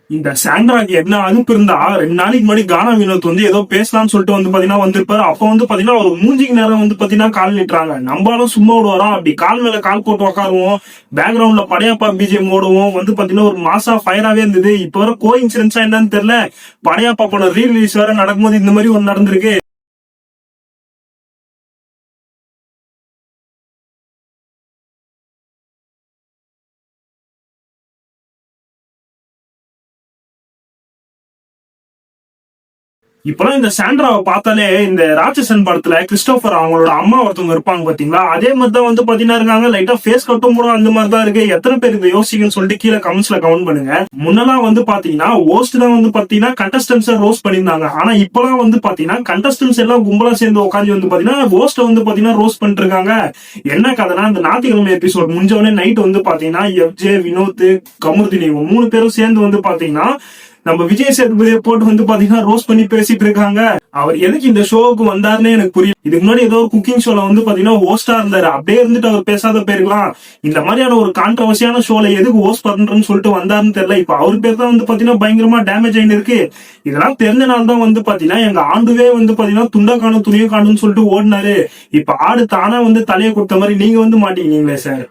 இந்த சாண்ட்ராக்கு என்ன அனுப்பு இருந்தா 2 நாளைக்கு முன்னாடி கானா வினோத் வந்து ஏதோ பேசலாம்னு சொல்லிட்டு வந்து பாத்தீங்கன்னா வந்திருப்பாரு. அப்ப வந்து பாத்தீங்கன்னா ஒரு மூஞ்சிக்கு நேரம் வந்து பாத்தீங்கன்னா கால் நிட்டுறாங்க. நம்மளும் சும்மா விடுவாரா, அப்படி கால் மேல கால் போட்டு உட்காருவோம், பேக்ரவுண்ட்ல படையப்பா பிஜிஎம் ஓடுவோம், வந்து பாத்தீங்கன்னா ஒரு மாசா ஃபயராவே இருந்தது. இப்ப வர கோ இன்சிடென்ட்ஸா என்னன்னு தெரியல, படையப்பா படம் ரீ-ரிலீஸ் வேற நடக்கும்போது இந்த மாதிரி ஒன்னு நடந்திருக்கு. இப்பெல்லாம் இந்த சாண்ட்ராவை பார்த்தாலே இந்த ராட்சசன் படத்துல கிறிஸ்டோபர் அவங்களோட அம்மா ஒருத்தவங்க இருப்பாங்க பாத்தீங்களா, அதே மாதிரி தான் வந்து பாத்தீங்கன்னா இருக்காங்க. லைட்டா ஃபேஸ் கட்டும் கூட அந்த மாதிரி தான் இருக்கு. எத்தனை பேர் இதை யோசிக்குன்னு சொல்லிட்டு கீழே கமெண்ட்ஸ்ல கமெண்ட் பண்ணுங்க. முன்னெல்லாம் வந்து பாத்தீங்கன்னா ஹோஸ்ட் தான் வந்து பாத்தீங்கன்னா கண்டஸ்டன்ஸ் ரோஸ்ட் பண்ணிருந்தாங்க. ஆனா இப்பெல்லாம் வந்து பாத்தீங்கன்னா கண்டஸ்டன்ஸ் எல்லாம் கும்பலா சேர்ந்து உட்காந்து வந்து பாத்தீங்கன்னா ஹோஸ்ட வந்து பாத்தீங்கன்னா ரோஸ்ட் பண்ணிட்டு இருக்காங்க. என்ன கதைனா, இந்த ஞாயிற்றுக்கிழமை எபிசோட் முடிஞ்சவொடனே நைட் வந்து பாத்தீங்கன்னா எஃப்ஜே, வினோத், கமருதீன் இவங்க 3 பேரும் சேர்ந்து வந்து பாத்தீங்கன்னா நம்ம விஜய் சேதுபதியை போட்டு வந்து பாத்தீங்கன்னா ரோஸ்ட் பண்ணி பேசிட்டு இருக்காங்க. அவர் எதுக்கு இந்த ஷோவுக்கு வந்தாருன்னு எனக்கு புரியும். இதுக்கு முன்னாடி ஏதோ ஒரு குக்கிங் ஷோல வந்து பாத்தீங்கன்னா ஹோஸ்டா இருந்தாரு, அப்படியே இருந்துட்டு அவர் பேசாத போயிருக்கலாம். இந்த மாதிரியான ஒரு கான்ட்ரவர்சியான ஷோல எதுக்கு ஹோஸ்ட் பண்றேன்னு சொல்லிட்டு வந்தாருன்னு தெரியல. இப்ப அவர் பேர் தான் வந்து பாத்தீங்கன்னா பயங்கரமா டேமேஜ் ஆயிட்டு இருக்கு. இதெல்லாம் தெரிஞ்சனால தான் வந்து பாத்தீங்கன்னா எங்க ஆண்டுவே வந்து பாத்தீங்கன்னா துண்டா காணும் துணியை காணும்னு சொல்லிட்டு ஓடினாரு. இப்ப ஆடு தானா வந்து தலையை கொடுத்த மாதிரி நீங்க வந்து மாட்டீங்களே சார்.